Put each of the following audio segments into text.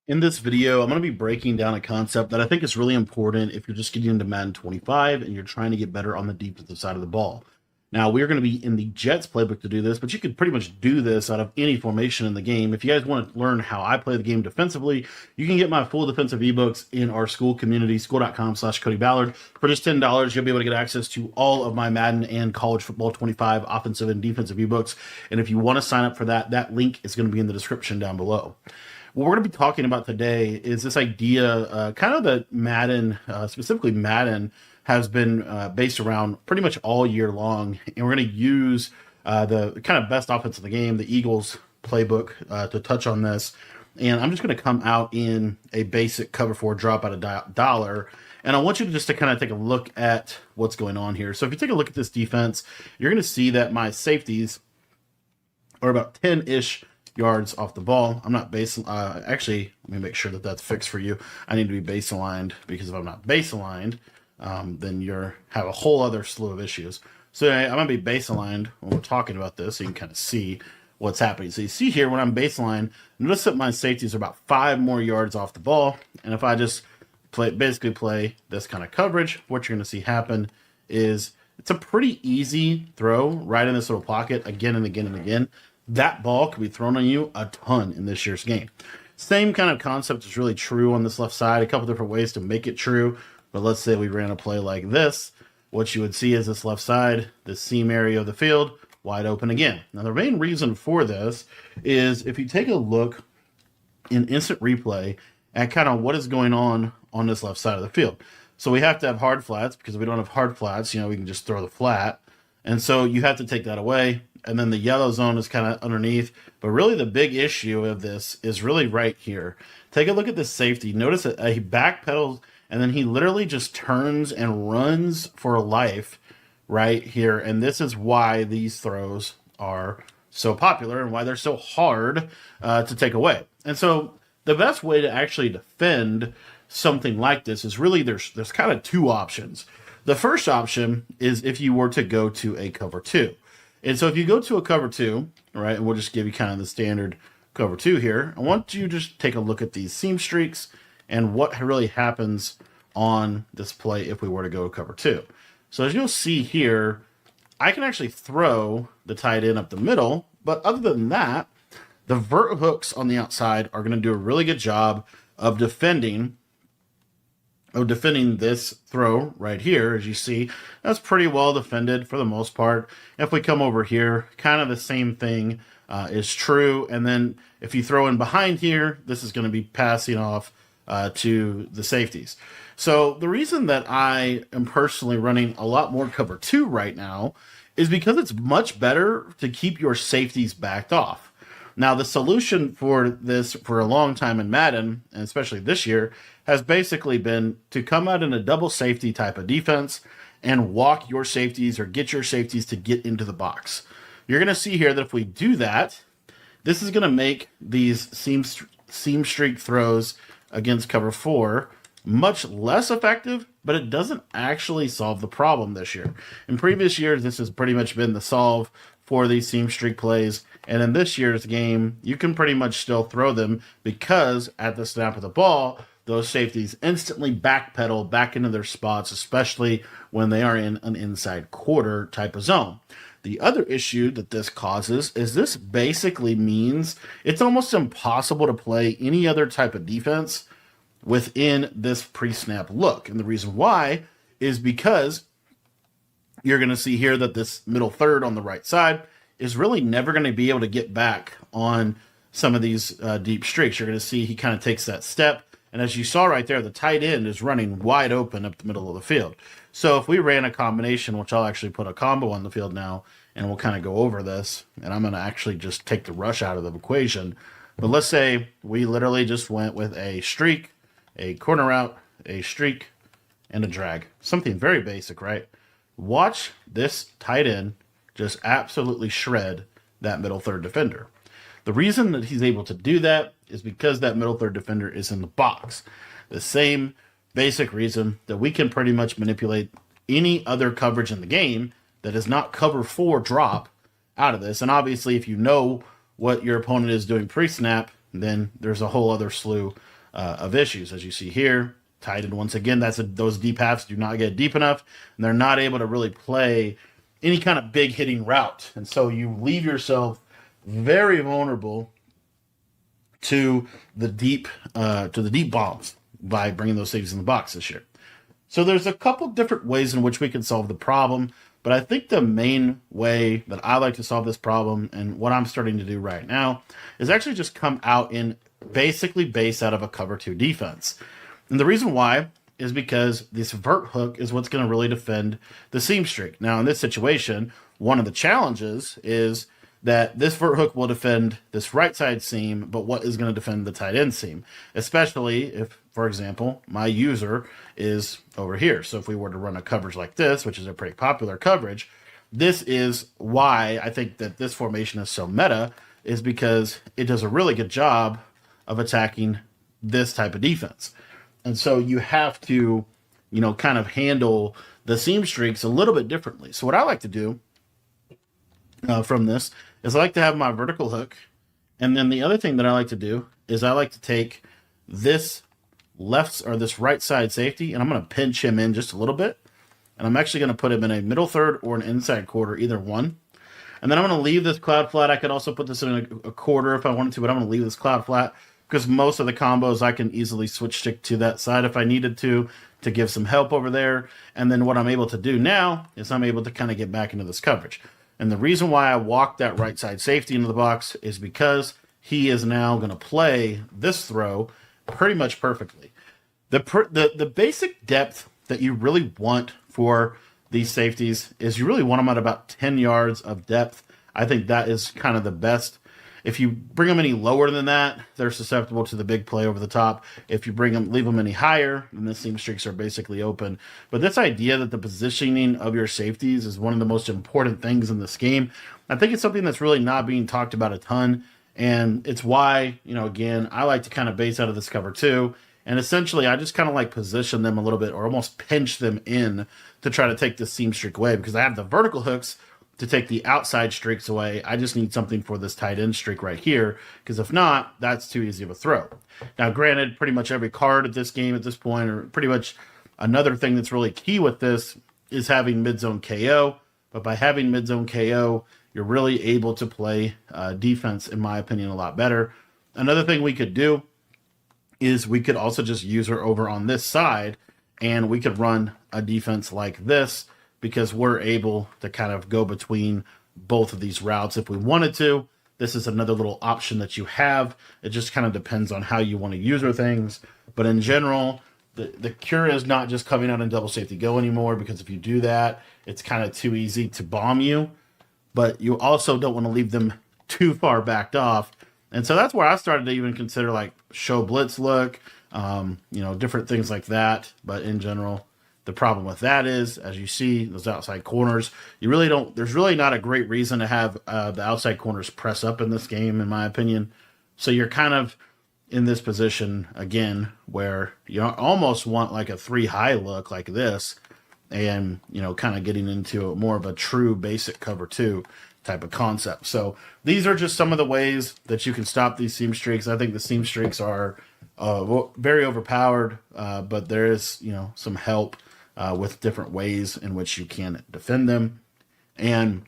In this video, I'm going to be breaking down a concept that I think is really important if you're just getting into Madden 25 and you're trying to get better on the defensive side of the ball. Now, we're going to be in the Jets playbook to do this, but you could pretty much do this out of any formation in the game. If you guys want to learn how I play the game defensively, you can get my full defensive ebooks in our school community, school.com/Cody Ballard. For just $10, you'll be able to get access to all of my Madden and College Football 25 offensive and defensive ebooks. And if you want to sign up for that, that link is going to be in the description down below. What we're going to be talking about today is this idea, kind of that Madden, specifically Madden, has been based around pretty much all year long. And we're going to use the kind of best offense in the game, the Eagles playbook, to touch on this. And I'm just going to come out in a basic cover 4 drop at $1. And I want you to just to kind of take a look at what's going on here. So if you take a look at this defense, you're going to see that my safeties are about 10-ish yards off the ball. I'm not base. Actually, let me make sure that that's fixed for you. I need to be base aligned, because if I'm not base aligned, then you're have a whole other slew of issues. So I'm going to be base aligned when we're talking about this, so you can kind of see what's happening. So you see here when I'm baseline, notice that my safeties are about 5 more yards off the ball. And if I just basically play this kind of coverage, what you're going to see happen is it's a pretty easy throw right in this little pocket again and again and again. That ball could be thrown on you a ton in this year's game. Same kind of concept is really true on this left side. A couple different ways to make it true. But let's say we ran a play like this. What you would see is this left side, this seam area of the field, wide open again. Now, the main reason for this is if you take a look in instant replay at kind of what is going on this left side of the field. So we have to have hard flats, because if we don't have hard flats, we can just throw the flat. And so you have to take that away. And then the yellow zone is kind of underneath. But really the big issue of this is really right here. Take a look at this safety. Notice that he backpedals, and then he literally just turns and runs for life right here. And this is why these throws are so popular and why they're so hard to take away. And so the best way to actually defend something like this is really there's kind of 2 options. The first option is if you were to go to a cover 2. And so if you go to a cover 2, right, and we'll just give you kind of the standard cover 2 here, I want you to just take a look at these seam streaks and what really happens on this play if we were to go cover 2. So as you'll see here, I can actually throw the tight end up the middle, but other than that, the vert hooks on the outside are going to do a really good job of defending this throw right here. As you see, that's pretty well defended for the most part. If we come over here, kind of the same thing is true. And then if you throw in behind here, this is going to be passing off to the safeties. So the reason that I am personally running a lot more cover 2 right now is because it's much better to keep your safeties backed off. Now, the solution for this for a long time in Madden, and especially this year, has basically been to come out in a double safety type of defense and walk your safeties or get your safeties to get into the box. You're going to see here that if we do that, this is going to make these seam streak throws against cover 4 much less effective, but it doesn't actually solve the problem this year. In previous years, this has pretty much been the solve for these seam streak plays. And in this year's game, you can pretty much still throw them, because at the snap of the ball, those safeties instantly backpedal back into their spots, especially when they are in an inside quarter type of zone. The other issue that this causes is this basically means it's almost impossible to play any other type of defense within this pre-snap look. And the reason why is because you're going to see here that this middle third on the right side is really never going to be able to get back on some of these deep streaks. You're going to see he kind of takes that step. And as you saw right there, the tight end is running wide open up the middle of the field. So if we ran a combination, which I'll actually put a combo on the field now, and we'll kind of go over this, and I'm going to actually just take the rush out of the equation. But let's say we literally just went with a streak, a corner route, a streak, and a drag. Something very basic, right? Watch this tight end just absolutely shred that middle third defender. The reason that he's able to do that is because that middle third defender is in the box. The same basic reason that we can pretty much manipulate any other coverage in the game that is not cover 4 drop out of this. And obviously, if you know what your opponent is doing pre-snap, then there's a whole other slew of issues. As you see here, tight end once again, those deep halves do not get deep enough, and they're not able to really play any kind of big hitting route, and so you leave yourself very vulnerable to the deep bombs by bringing those safeties in the box this year. So there's a couple different ways in which we can solve the problem, but I think the main way that I like to solve this problem, and what I'm starting to do right now, is actually just come out in basically base out of a cover 2 defense. And the reason why is because this vert hook is what's going to really defend the seam streak. Now, in this situation, one of the challenges is that this vert hook will defend this right side seam, but what is going to defend the tight end seam? Especially if, for example, my user is over here. So if we were to run a coverage like this, which is a pretty popular coverage, this is why I think that this formation is so meta, is because it does a really good job of attacking this type of defense. And so you have to, kind of handle the seam streaks a little bit differently. So what I like to do from this is I like to have my vertical hook. And then the other thing that I like to do is I like to take this this right side safety, and I'm going to pinch him in just a little bit. And I'm actually going to put him in a middle third or an inside quarter, either one. And then I'm going to leave this cloud flat. I could also put this in a quarter if I wanted to, but I'm going to leave this cloud flat because most of the combos I can easily switch stick to that side if I needed to give some help over there. And then what I'm able to do now is I'm able to kind of get back into this coverage. And the reason why I walked that right side safety into the box is because he is now going to play this throw pretty much perfectly. The basic depth that you really want for these safeties is you really want them at about 10 yards of depth. I think that is kind of the best. If you bring them any lower than that, they're susceptible to the big play over the top. If you leave them any higher, then the seam streaks are basically open. But this idea that the positioning of your safeties is one of the most important things in this game, I think it's something that's really not being talked about a ton. And it's why, again, I like to kind of base out of this cover too. And essentially, I just kind of like position them a little bit or almost pinch them in to try to take the seam streak away because I have the vertical hooks to take the outside streaks away. I just need something for this tight end streak right here, because if not, that's too easy of a throw. Now, granted, pretty much every card at this game at this point, or pretty much another thing that's really key with this is having mid-zone KO. But by having mid-zone KO, you're really able to play defense, in my opinion, a lot better. Another thing we could do is we could also just use her over on this side, and we could run a defense like this, because we're able to kind of go between both of these routes if we wanted to. This is another little option that you have. It just kind of depends on how you want to use your things. But in general, the cure is not just coming out in double safety go anymore, because if you do that, it's kind of too easy to bomb you. But you also don't want to leave them too far backed off. And so that's where I started to even consider like show blitz look, different things like that. But in general, the problem with that is, as you see, those outside corners, there's really not a great reason to have the outside corners press up in this game, in my opinion. So you're kind of in this position, again, where you almost want like a 3-high look like this and, kind of getting into more of a true basic cover 2 type of concept. So these are just some of the ways that you can stop these seam streaks. I think the seam streaks are very overpowered, but there is, some help with different ways in which you can defend them. And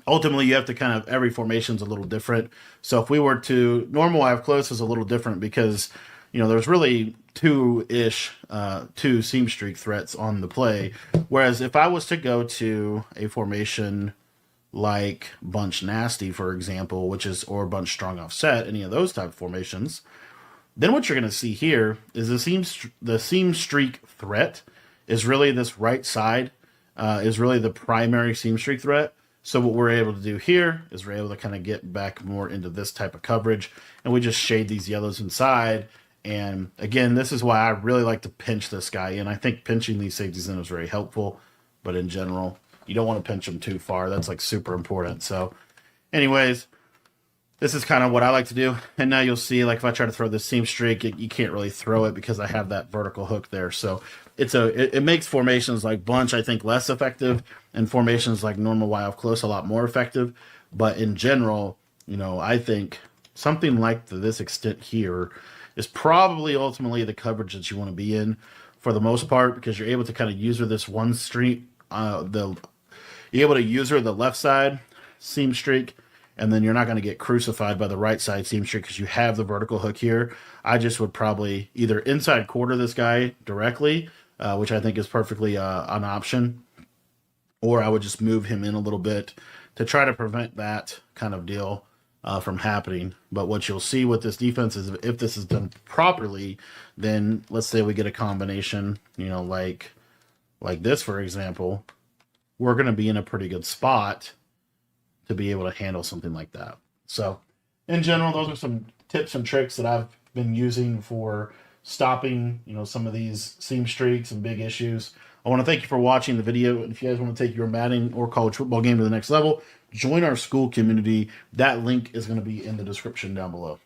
ultimately, you have to kind of, every formation's a little different. So if we were to, normal I have close is a little different because, there's really two seam streak threats on the play. Whereas if I was to go to a formation like bunch nasty, for example, or bunch strong offset, any of those type of formations, then what you're going to see here is the seam streak threat is really this right side is really the primary seam streak threat. So what we're able to do here is we're able to kind of get back more into this type of coverage, and we just shade these yellows inside. And again, this is why I really like to pinch this guy in. I think pinching these safeties in is very helpful, but in general, you don't want to pinch them too far. That's like super important. So anyways, this is kind of what I like to do. And now you'll see, like if I try to throw this seam streak, you can't really throw it because I have that vertical hook there. So it makes formations like bunch, I think, less effective, and formations like normal Y off close a lot more effective. But in general, I think something like to this extent here is probably ultimately the coverage that you want to be in for the most part, because you're able to kind of user this one streak, you're able to user the left side seam streak, and then you're not going to get crucified by the right side seam streak because you have the vertical hook here. I just would probably either inside quarter this guy directly, which I think is perfectly an option, or I would just move him in a little bit to try to prevent that kind of deal from happening. But what you'll see with this defense is if this is done properly, then let's say we get a combination, like this, for example, we're going to be in a pretty good spot to be able to handle something like that. So in general, those are some tips and tricks that I've been using for stopping, some of these seam streaks and big issues. I want to thank you for watching the video. And if you guys want to take your Madden or college football game to the next level, join our school community. That link is going to be in the description down below.